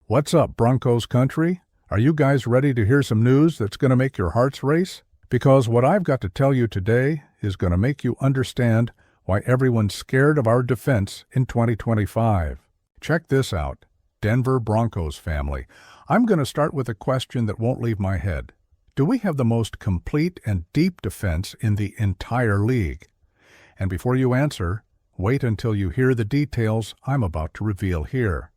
What's up, Broncos country? Are you guys ready to hear some news that's going to make your hearts race? Because what I've got to tell you today is going to make you understand why everyone's scared of our defense in 2025. Check this out, Denver Broncos family. I'm going to start with a question that won't leave my head. Do we have the most complete and deep defense in the entire league? And before you answer, wait until you hear the details I'm about to reveal here.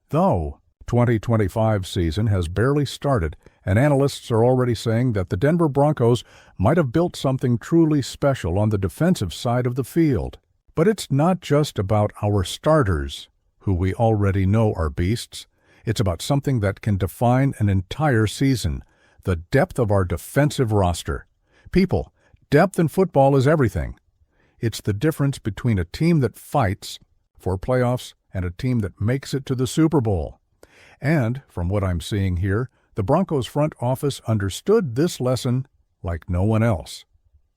Though 2025 season has barely started, and analysts are already saying that the Denver Broncos might have built something truly special on the defensive side of the field. But it's not just about our starters, who we already know are beasts. It's about something that can define an entire season, the depth of our defensive roster. People, depth in football is everything. It's the difference between a team that fights for playoffs and a team that makes it to the Super Bowl. And, from what I'm seeing here, the Broncos front office understood this lesson like no one else.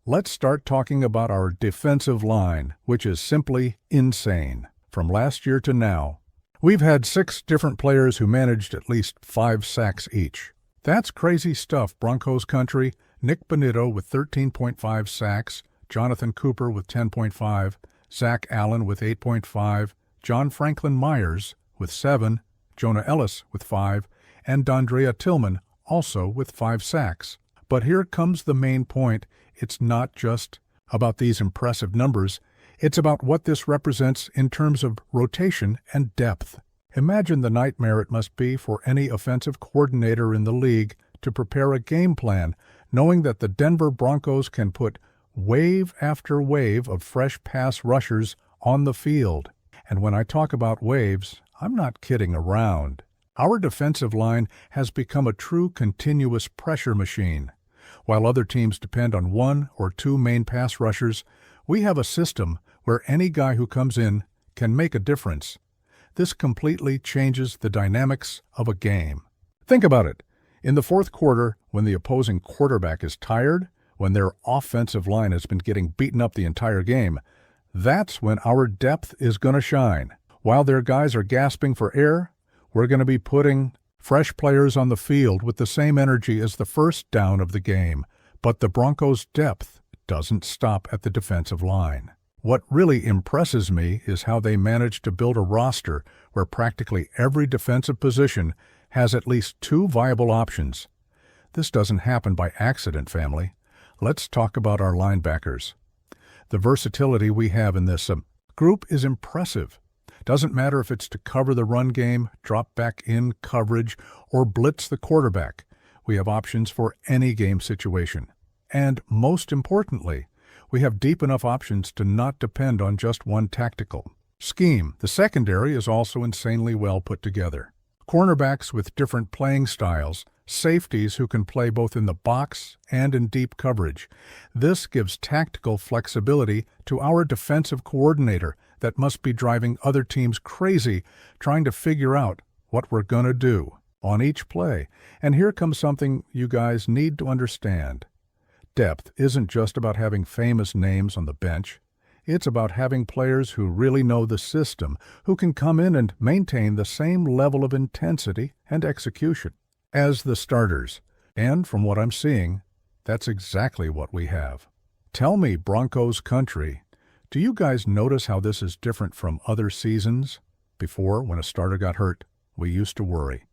Let's start talking about our defensive line, which is simply insane. From last year to now, we've had 6 different players who managed at least 5 sacks each. That's crazy stuff, Broncos country. Nick Bonitto with 13.5 sacks, Jonathan Cooper with 10.5, Zach Allen with 8.5, John Franklin Myers with 7, Jonah Ellis with 5, and Dondrea Tillman also with 5 sacks. But here comes the main point. It's not just about these impressive numbers. It's about what this represents in terms of rotation and depth. Imagine the nightmare it must be for any offensive coordinator in the league to prepare a game plan, knowing that the Denver Broncos can put wave after wave of fresh pass rushers on the field. And when I talk about waves, I'm not kidding around. Our defensive line has become a true continuous pressure machine. While other teams depend on 1 or 2 main pass rushers, we have a system where any guy who comes in can make a difference. This completely changes the dynamics of a game. Think about it. In the fourth quarter, when the opposing quarterback is tired, when their offensive line has been getting beaten up the entire game, that's when our depth is going to shine. While their guys are gasping for air, we're going to be putting fresh players on the field with the same energy as the first down of the game. But the Broncos' depth doesn't stop at the defensive line. What really impresses me is how they managed to build a roster where practically every defensive position has at least 2 viable options. This doesn't happen by accident, family. Let's talk about our linebackers. The versatility we have in this group is impressive. Doesn't matter if it's to cover the run game, drop back in coverage, or blitz the quarterback. We have options for any game situation. And most importantly, we have deep enough options to not depend on just one tactical scheme. The secondary is also insanely well put together. Cornerbacks with different playing styles, safeties who can play both in the box and in deep coverage. This gives tactical flexibility to our defensive coordinator that must be driving other teams crazy trying to figure out what we're going to do on each play. And here comes something you guys need to understand. Depth isn't just about having famous names on the bench. It's about having players who really know the system, who can come in and maintain the same level of intensity and execution as the starters. And from what I'm seeing, that's exactly what we have. Tell me, Broncos country, do you guys notice how this is different from other seasons? Before, when a starter got hurt, we used to worry.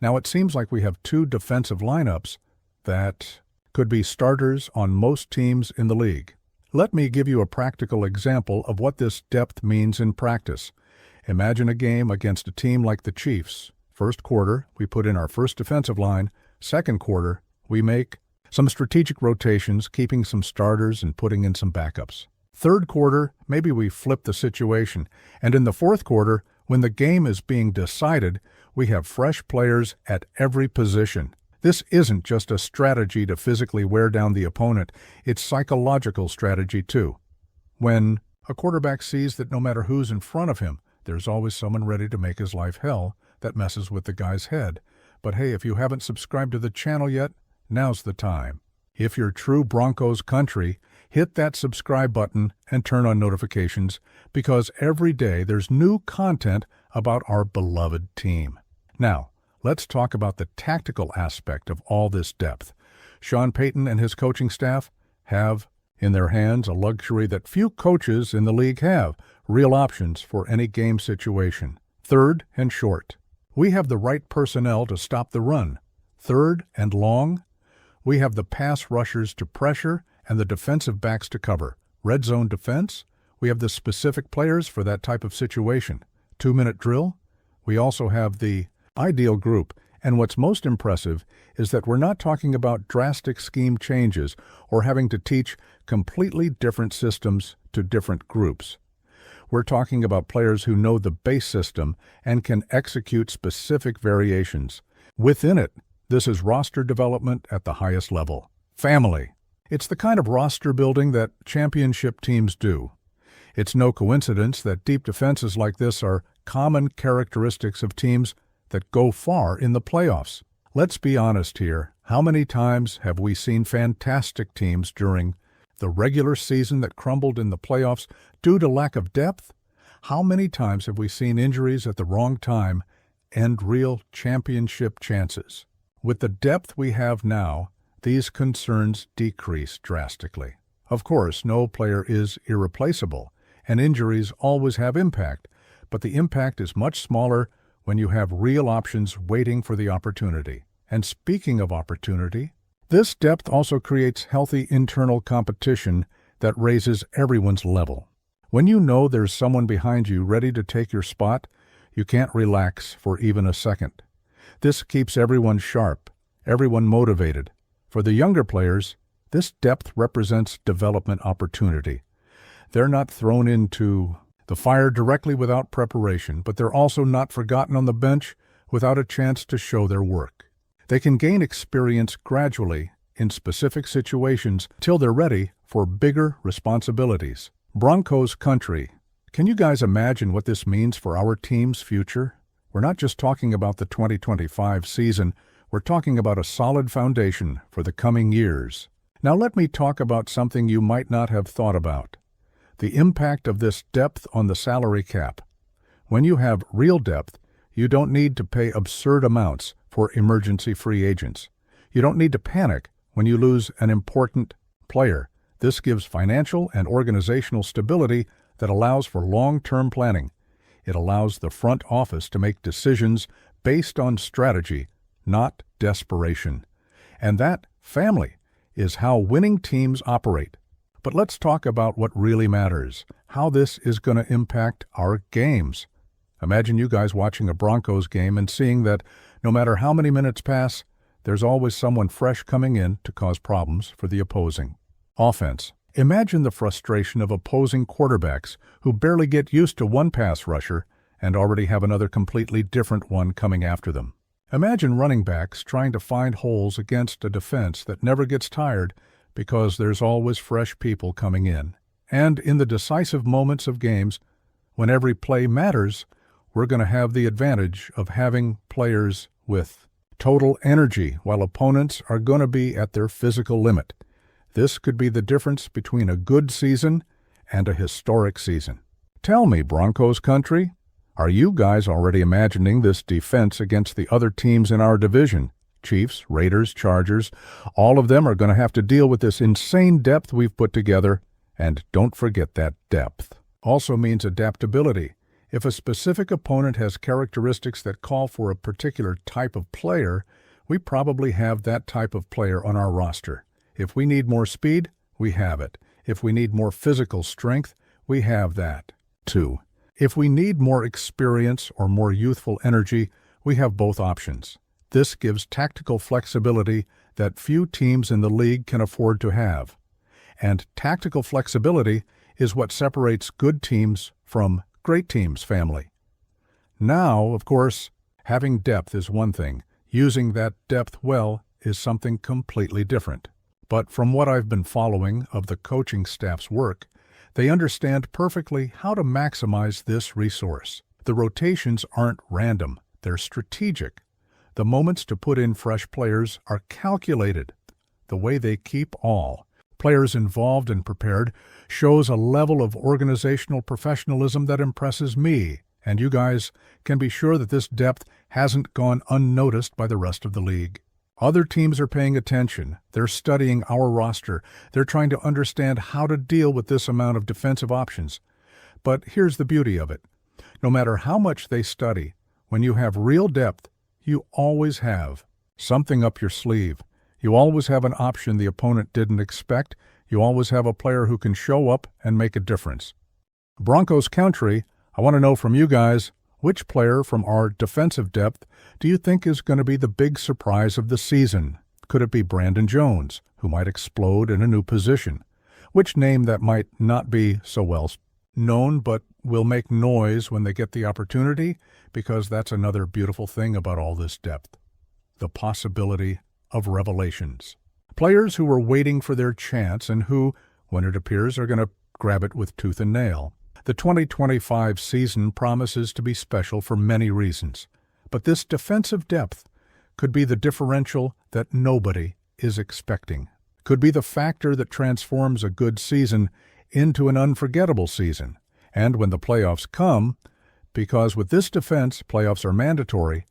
Now it seems like we have 2 defensive lineups that could be starters on most teams in the league. Let me give you a practical example of what this depth means in practice. Imagine a game against a team like the Chiefs. First quarter, we put in our first defensive line. Second quarter, we make some strategic rotations, keeping some starters and putting in some backups. Third quarter, maybe we flip the situation. And in the fourth quarter, when the game is being decided, we have fresh players at every position. This isn't just a strategy to physically wear down the opponent, it's psychological strategy too. When a quarterback sees that no matter who's in front of him, there's always someone ready to make his life hell, that messes with the guy's head. But hey, if you haven't subscribed to the channel yet, now's the time. If you're true Broncos country, hit that subscribe button and turn on notifications, because every day there's new content about our beloved team. Now, let's talk about the tactical aspect of all this depth. Sean Payton and his coaching staff have in their hands a luxury that few coaches in the league have, real options for any game situation. Third and short. We have the right personnel to stop the run. Third and long. We have the pass rushers to pressure and the defensive backs to cover. Red zone defense. We have the specific players for that type of situation. 2-minute drill. We also have the ideal group. And what's most impressive is that we're not talking about drastic scheme changes or having to teach completely different systems to different groups. We're talking about players who know the base system and can execute specific variations. Within it, this is roster development at the highest level. Family. It's the kind of roster building that championship teams do. It's no coincidence that deep defenses like this are common characteristics of teams that go far in the playoffs. Let's be honest here. How many times have we seen fantastic teams during the regular season that crumbled in the playoffs due to lack of depth? How many times have we seen injuries at the wrong time end real championship chances? With the depth we have now, these concerns decrease drastically. Of course, no player is irreplaceable, and injuries always have impact, but the impact is much smaller when you have real options waiting for the opportunity. And speaking of opportunity, this depth also creates healthy internal competition that raises everyone's level. When you know there's someone behind you ready to take your spot, you can't relax for even a second. This keeps everyone sharp, everyone motivated. For the younger players, this depth represents development opportunity. They're not thrown into the fire directly without preparation, but they're also not forgotten on the bench without a chance to show their work. They can gain experience gradually in specific situations till they're ready for bigger responsibilities. Broncos country. Can you guys imagine what this means for our team's future? We're not just talking about the 2025 season, we're talking about a solid foundation for the coming years. Now let me talk about something you might not have thought about. The impact of this depth on the salary cap. When you have real depth, you don't need to pay absurd amounts for emergency free agents. You don't need to panic when you lose an important player. This gives financial and organizational stability that allows for long-term planning. It allows the front office to make decisions based on strategy, not desperation. And that, family, is how winning teams operate. But let's talk about what really matters, how this is going to impact our games. Imagine you guys watching a Broncos game and seeing that no matter how many minutes pass, there's always someone fresh coming in to cause problems for the opposing offense. Imagine the frustration of opposing quarterbacks who barely get used to one pass rusher and already have another completely different one coming after them. Imagine running backs trying to find holes against a defense that never gets tired because there's always fresh people coming in. And in the decisive moments of games, when every play matters, we're going to have the advantage of having players with total energy while opponents are going to be at their physical limit. This could be the difference between a good season and a historic season. Tell me, Broncos country, are you guys already imagining this defense against the other teams in our division? Chiefs, Raiders, Chargers, all of them are going to have to deal with this insane depth we've put together. And don't forget that depth also means adaptability. If a specific opponent has characteristics that call for a particular type of player, we probably have that type of player on our roster. If we need more speed, we have it. If we need more physical strength, we have that, too. If we need more experience or more youthful energy, we have both options. This gives tactical flexibility that few teams in the league can afford to have. And tactical flexibility is what separates good teams from great teams, family. Now, of course, having depth is one thing. Using that depth well is something completely different. But from what I've been following of the coaching staff's work, they understand perfectly how to maximize this resource. The rotations aren't random, they're strategic. The moments to put in fresh players are calculated. The way they keep all players involved and prepared shows a level of organizational professionalism that impresses me And you guys can be sure that this depth hasn't gone unnoticed by the rest of the league. Other teams are paying attention. They're studying our roster. They're trying to understand how to deal with this amount of defensive options. But here's the beauty of it. No matter how much they study, when you have real depth, you always have something up your sleeve. You always have an option the opponent didn't expect. You always have a player who can show up and make a difference. Broncos country, I want to know from you guys, which player from our defensive depth do you think is going to be the big surprise of the season? Could it be Brandon Jones, who might explode in a new position? Which name that might not be so well known but will make noise when they get the opportunity? Because that's another beautiful thing about all this depth. The possibility of revelations. Players who are waiting for their chance and who, when it appears, are going to grab it with tooth and nail. The 2025 season promises to be special for many reasons, but this defensive depth could be the differential that nobody is expecting. Could be the factor that transforms a good season into an unforgettable season. And when the playoffs come, because with this defense, playoffs are mandatory,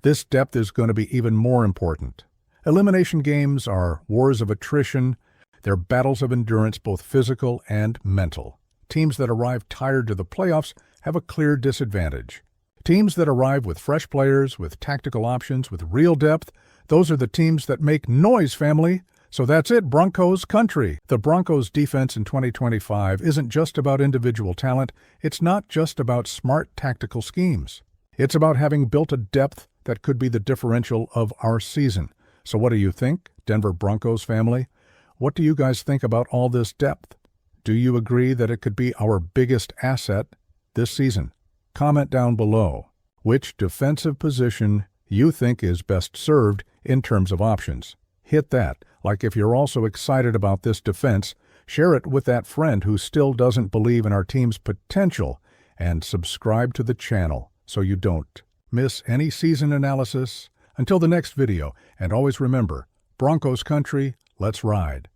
this depth is going to be even more important. Elimination games are wars of attrition. They're battles of endurance, both physical and mental. Teams that arrive tired to the playoffs have a clear disadvantage. Teams that arrive with fresh players, with tactical options, with real depth, those are the teams that make noise, family. So that's it, Broncos country. The Broncos defense in 2025 isn't just about individual talent. It's not just about smart tactical schemes. It's about having built a depth that could be the differential of our season. So what do you think, Denver Broncos family? What do you guys think about all this depth? Do you agree that it could be our biggest asset this season? Comment down below which defensive position you think is best served in terms of options. Hit that. Like if you're also excited about this defense, share it with that friend who still doesn't believe in our team's potential, and subscribe to the channel so you don't miss any season analysis. Until the next video, and always remember, Broncos country, let's ride.